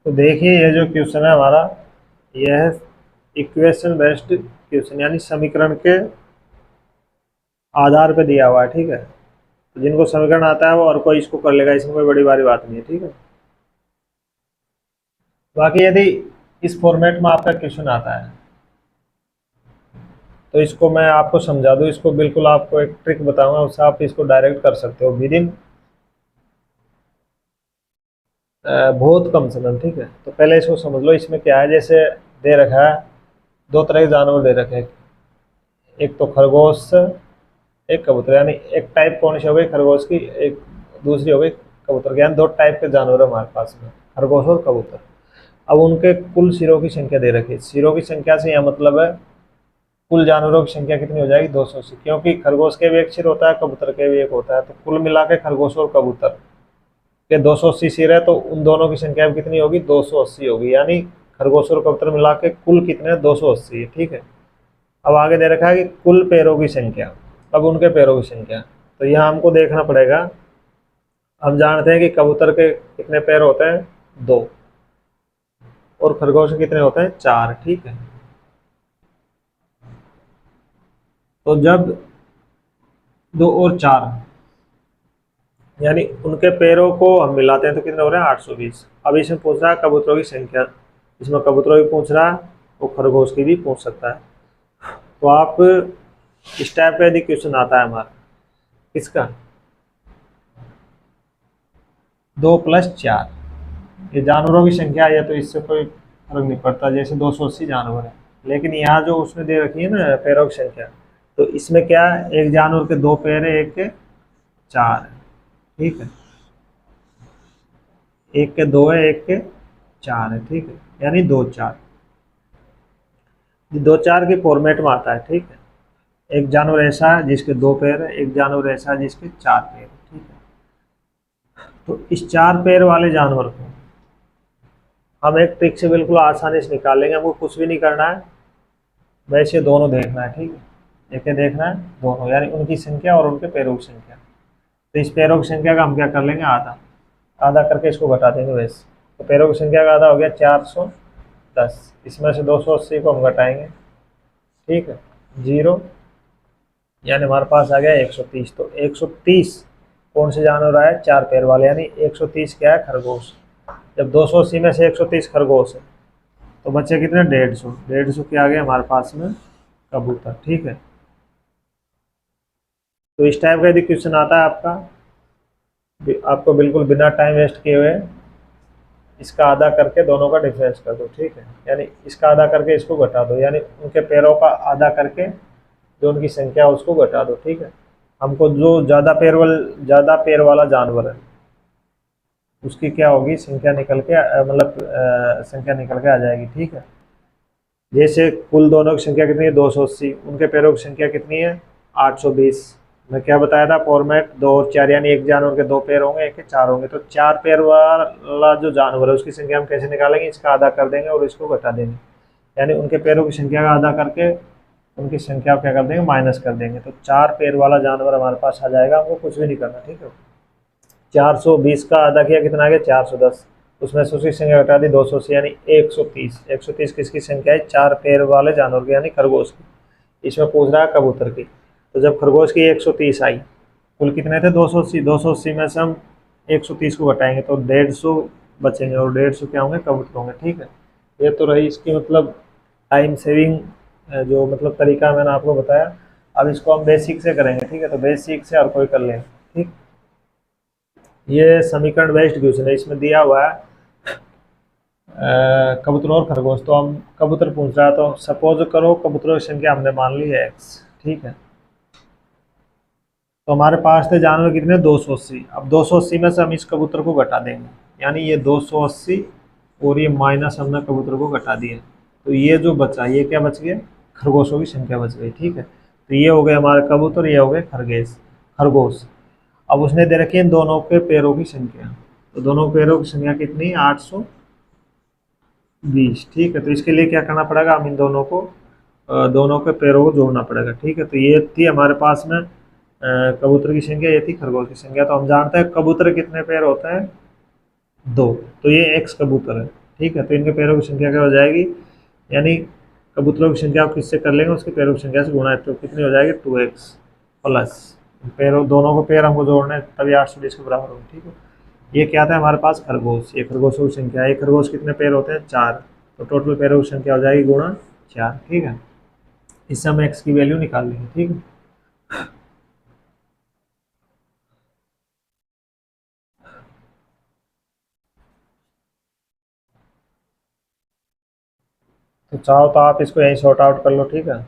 तो देखिए ये जो क्वेश्चन है हमारा, यह है इक्वेशन बेस्ड क्वेश्चन, यानी समीकरण के आधार पे दिया हुआ है। ठीक है, तो जिनको समीकरण आता है वो और कोई इसको कर लेगा, इसमें कोई बड़ी बारी बात नहीं है। ठीक है, बाकी यदि इस फॉर्मेट में आपका क्वेश्चन आता है तो इसको मैं आपको समझा दूं, इसको बिल्कुल आपको एक ट्रिक बताऊंगा, उससे आप इसको डायरेक्ट कर सकते हो विद इन बहुत कम समय में। ठीक है, तो पहले इसको समझ लो, इसमें क्या है। जैसे दे रखा है दो तरह के जानवर दे रखे हैं, एक तो खरगोश एक कबूतर, यानी एक टाइप कौन सी हो गई खरगोश की, एक दूसरी हो गई कबूतर की, यानी दो टाइप के जानवर है हमारे पास में, खरगोश और कबूतर। अब उनके कुल सिरों की संख्या दे रखी है। सिरों की संख्या से यह मतलब है कुल जानवरों की संख्या कितनी हो जाएगी, 280, क्योंकि खरगोश के भी एक सिर होता है, कबूतर के भी एक होता है, तो कुल मिला के खरगोश और कबूतर के 280 सिर है, तो उन दोनों की संख्या कितनी होगी, 280 होगी, यानी खरगोश और कबूतर मिला के कुल कितने, 280 है। ठीक है, अब आगे दे रखा है कि कुल पैरों की संख्या, अब उनके पैरों की संख्या, तो यहाँ हमको देखना पड़ेगा। हम जानते हैं कि कबूतर के कितने पैर होते हैं, 2, और खरगोश के कितने होते हैं, 4। ठीक है, तो जब 2 और 4, यानी उनके पैरों को हम मिलाते हैं तो कितने हो रहे हैं, 820। अब इसमें पूछ रहा है कबूतरों की संख्या, इसमें कबूतरों की पूछ रहा है, वो खरगोश की भी पूछ सकता है। तो आप इस टाइप का यदि क्वेश्चन आता है हमारा, किसका, 2 + 4, ये जानवरों की संख्या है, तो इससे कोई फर्क नहीं पड़ता, जैसे 280 जानवर है। लेकिन यहाँ जो उसने दे रखी है ना पैरों की संख्या, तो इसमें क्या है, एक जानवर के 2 पैर है, एक के 4 है। ठीक है, एक के 2 है, एक के 4 है। ठीक है, यानी 2 4, 2 4 के फॉर्मेट में आता है। ठीक है, एक जानवर ऐसा है जिसके 2 पैर है, एक जानवर ऐसा है जिसके 4 पैर है। ठीक है, तो इस 4 पैर वाले जानवर को हम एक ट्रिक से बिल्कुल आसानी से निकाल लेंगे। हमको कुछ भी नहीं करना है, वैसे दोनों देखना है। ठीक है, एक देखना है दोनों, यानी उनकी संख्या और उनके पैरों की संख्या। तो इस पैरों की संख्या का हम क्या कर लेंगे, आधा, आधा करके इसको घटा देंगे वैसे। तो पैरों की संख्या का आधा हो गया 410, इसमें से 280 को हम घटाएंगे। ठीक है, 0, यानी हमारे पास आ गया 130। तो 130 कौन से जानवर आए, 4 पैर वाले, यानी 130 क्या है, खरगोश। जब 280 में से 130 खरगोश है तो बच्चे कितने, 150, 150 के आगे हमारे पास में कबूतर। ठीक है, तो इस टाइप का यदि क्वेश्चन आता है आपका, आपको बिल्कुल बिना टाइम वेस्ट किए हुए इसका आधा करके दोनों का डिफरेंस कर दो। ठीक है, यानी इसका आधा करके इसको घटा दो, यानी उनके पैरों का आधा करके जो उनकी संख्या है उसको घटा दो। ठीक है, हमको जो ज़्यादा पैर वाला जानवर है उसकी क्या होगी, संख्या निकल के मतलब संख्या निकल के आ जाएगी। ठीक है, जैसे कुल दोनों की संख्या कितनी है, 280, उनके पैरों की संख्या कितनी है, 820। मैं क्या बताया था फॉर्मेट, 2 और 4, यानी एक जानवर के 2 पैर होंगे, एक के 4 होंगे। तो 4 पैर वाला जो जानवर है उसकी संख्या हम कैसे निकालेंगे, इसका आधा कर देंगे और इसको घटा देंगे, यानी उनके पैरों की संख्या का आधा करके उनकी संख्या क्या कर देंगे, माइनस कर देंगे। तो 4 पैर वाला जानवर हमारे पास आ जाएगा, हमको कुछ भी नहीं करना। ठीक है, 420 का आधा किया, कितना आ गया, 410, उसमें से उसकी संख्या घटा दी 280, यानी 130। 130 किसकी संख्या है, 4 पैर वाले जानवर की, यानी खरगोश की। इसमें पूछ रहा है कबूतर की, तो जब खरगोश की 130 आई, कुल कितने थे, 280, 280 में से हम 130 को घटाएंगे तो 150 बचेंगे, और 150 क्या होंगे, कबूतर होंगे। ठीक है, ये तो रही इसकी मतलब टाइम सेविंग जो मतलब तरीका मैंने आपको बताया। अब इसको हम बेसिक से करेंगे। ठीक है, तो बेसिक से और कोई कर लेंगे। ठीक, ये समीकरण बेस्ड क्वेश्चन है, इसमें दिया हुआ है कबूतर और खरगोश। तो हम कबूतर पूछ रहा है, तो सपोज करो कबूतरों की संख्या हमने मान ली है x। ठीक है, तो हमारे पास थे जानवर कितने, 280। अब 280 में से हम इस कबूतर को घटा देंगे, यानी ये 280 और ये माइनस हमने कबूतर को घटा दिया, तो ये जो बचा, ये क्या बच गया, खरगोशों की संख्या बच गई। ठीक है, तो ये हो गए हमारे कबूतर, ये हो गए खरगोश। अब उसने दे रखी है दोनों के पैरों की संख्या, तो दोनों पैरों की संख्या कितनी, 820। ठीक है, तो इसके लिए क्या करना पड़ेगा, हम इन दोनों को दोनों के पैरों को जोड़ना पड़ेगा। ठीक है, तो ये थी हमारे पास में कबूतर की संख्या, ये थी खरगोश की संख्या। तो हम जानते हैं कबूतर कितने पैर होते हैं, 2, तो ये एक्स कबूतर है। ठीक है। तो इनके पैरों की संख्या क्या हो जाएगी, यानी कबूतरों की संख्या को किससे कर लेंगे, उसके पैरों की संख्या से गुणा है, तो कितनी हो जाएगी 2x प्लस पैरों, दोनों को पैर हमको जोड़ने हैं, तभी 820 के बराबर होगा। ठीक है। ये क्या था हमारे पास, खरगोश, ये खरगोशों की संख्या है। एक खरगोश कितने पैर होते हैं, 4, तो टोटल पैरों की संख्या हो जाएगी गुणा 4। ठीक है। इससे हम x की वैल्यू निकाल लेंगे। ठीक है। तो चाहो तो आप इसको यहीं सॉर्ट आउट कर लो। ठीक है।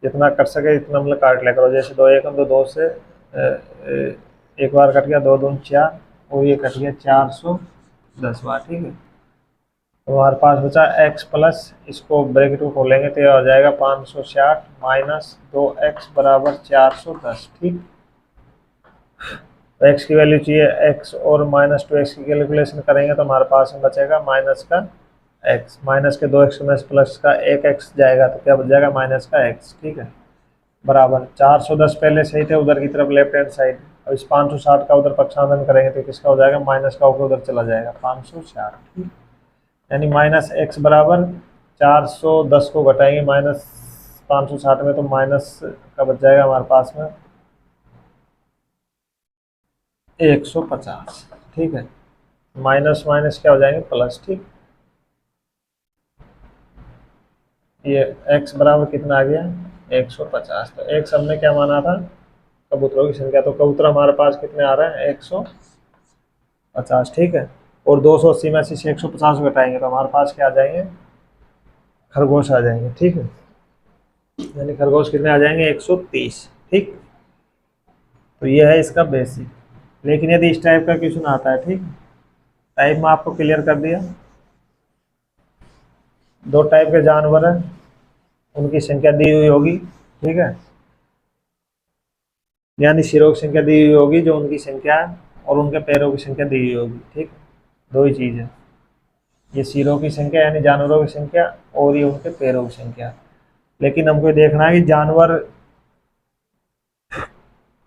जितना कर सके इतना मतलब काट लिया करो, जैसे 2 एकम तो 2 से एक बार कट गया, 2 दूनी 4, और ये कट गया 410 बार। ठीक है। तो हमारे पास बचा x प्लस, इसको ब्रैकेट को खोलेंगे तो ये हो जाएगा 560 माइनस 2x बराबर 410। ठीक। तो x की वैल्यू चाहिए, x और माइनस 2x की कैलकुलेशन करेंगे तो हमारे पास में बचेगा माइनस का x, माइनस के 2x में प्लस का 1x जाएगा, तो क्या बच जाएगा माइनस का x। ठीक है। बराबर 410 पहले सही थे उधर की तरफ लेफ्ट हैंड साइड, अब इस 560 का उधर पक्षांतरण करेंगे तो किसका हो जाएगा, माइनस का होकर उधर चला जाएगा 560। ठीक। यानी माइनस x बराबर 410 को घटाएंगे माइनस 560 में, तो माइनस का बच जाएगा हमारे पास में 150। ठीक है। माइनस माइनस क्या हो जाएंगे, प्लस। ठीक। ये x बराबर कितना आ गया, 150। तो x हमने क्या माना था, कबूतरों की संख्या, तो कबूतर हमारे पास कितने आ रहे हैं, 150। ठीक है। और 280 में से 150 घटाएंगे तो हमारे पास क्या आ जाएंगे, खरगोश आ जाएंगे। ठीक है। यानी खरगोश कितने आ जाएंगे, 130। ठीक। तो ये है इसका बेसिक। लेकिन यदि इस टाइप का क्वेश्चन आता है, ठीक, टाइप में आपको क्लियर कर दिया, 2 टाइप के जानवर हैं, उनकी संख्या दी हुई होगी। ठीक है। यानी सिरों की संख्या दी हुई होगी, जो उनकी संख्या है, और उनके पैरों की संख्या दी हुई होगी। ठीक। 2 ही चीज़ है, ये सिरों की संख्या यानी जानवरों की संख्या, और ये उनके पैरों की संख्या। लेकिन हमको देखना है कि जानवर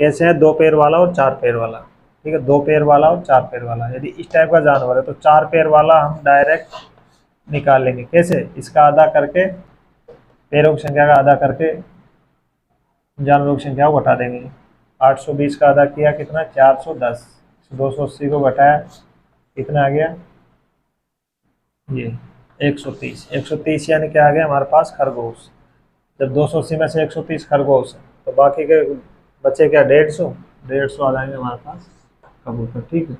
कैसे है, 2 पैर वाला और 4 पैर वाला। ठीक है। 2 पैर वाला और 4 पैर वाला, यदि इस टाइप का जानवर है तो 4 पैर वाला हम डायरेक्ट निकाल लेंगे। कैसे, इसका आधा करके, पैरों की संख्या का आधा करके जानवरों की संख्या को घटा देंगे। 820 का आधा किया कितना, 410, 280 को घटाया कितना आ गया, ये 130। 130 यानी क्या आ गया हमारे पास, खरगोश। जब 280 में से 130 खरगोश है तो बाकी के बचे क्या, 150 आ जाएंगे हमारे पास कबूतर। ठीक है।